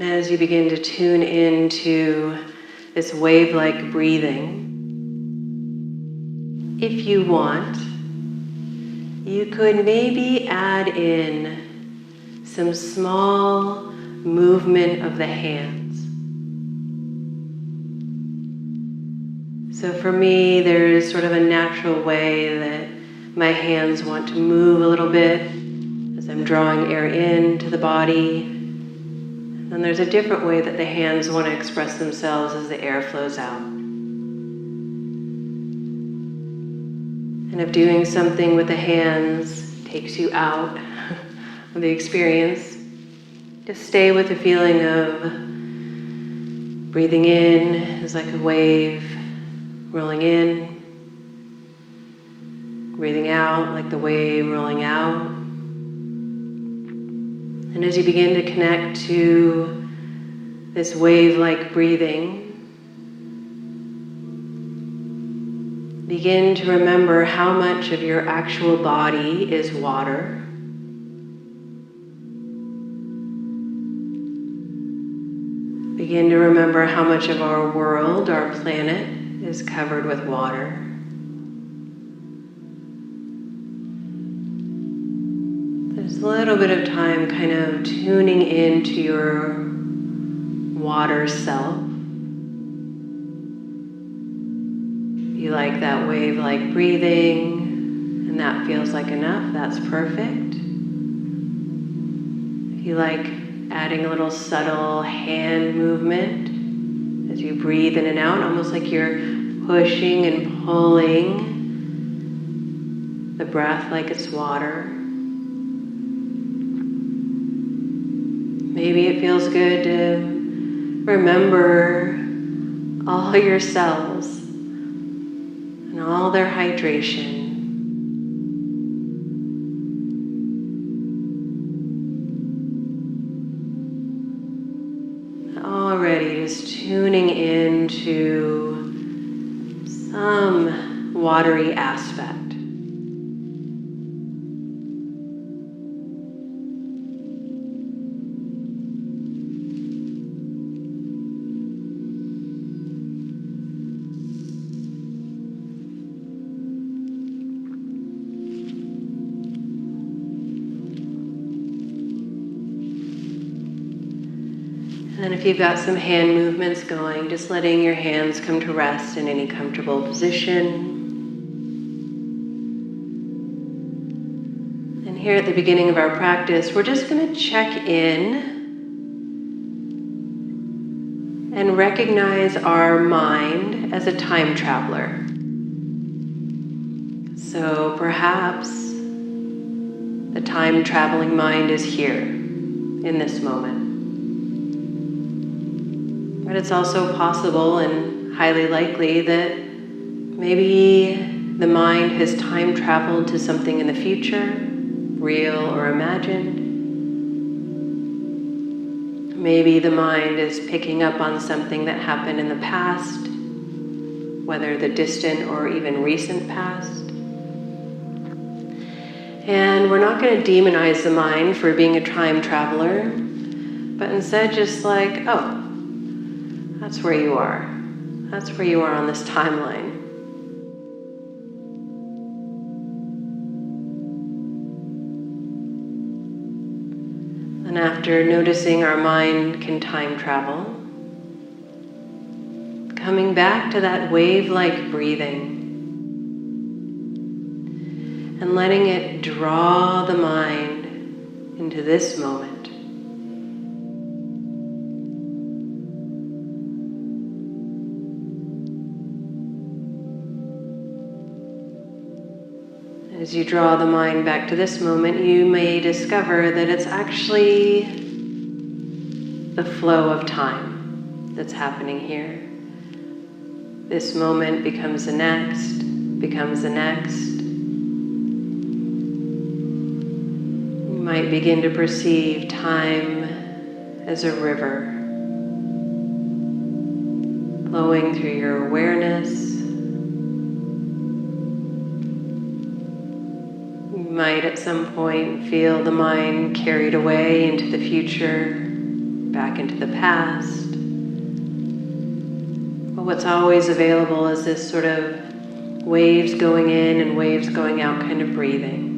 As you begin to tune into this wave-like breathing, if you want, you could maybe add in some small movement of the hands. So for me, there's sort of a natural way that my hands want to move a little bit as I'm drawing air into the body. And there's a different way that the hands want to express themselves as the air flows out. And if doing something with the hands takes you out of the experience, just stay with the feeling of breathing in is like a wave rolling in, breathing out like the wave rolling out. And as you begin to connect to this wave-like breathing, begin to remember how much of your actual body is water. Begin to remember how much of our world, our planet, is covered with water. There's a little bit of time kind of tuning into your water self. You like that wave-like breathing, and that feels like enough, that's perfect. If you like adding a little subtle hand movement as you breathe in and out, almost like you're pushing and pulling the breath like it's water. Maybe it feels good to remember all your cells and all their hydration. Already just tuning into some watery aspect. And if you've got some hand movements going, just letting your hands come to rest in any comfortable position. And here at the beginning of our practice, we're just going to check in and recognize our mind as a time traveler. So perhaps the time traveling mind is here in this moment. But it's also possible and highly likely that maybe the mind has time traveled to something in the future, real or imagined. Maybe the mind is picking up on something that happened in the past, whether the distant or even recent past. And we're not going to demonize the mind for being a time traveler, but instead just like, oh, that's where you are. That's where you are on this timeline. And after noticing our mind can time travel, coming back to that wave-like breathing and letting it draw the mind into this moment. As you draw the mind back to this moment, you may discover that it's actually the flow of time that's happening here. This moment becomes the next, becomes the next. You might begin to perceive time as a river flowing through your awareness. You might at some point feel the mind carried away into the future, back into the past. But what's always available is this sort of waves going in and waves going out kind of breathing.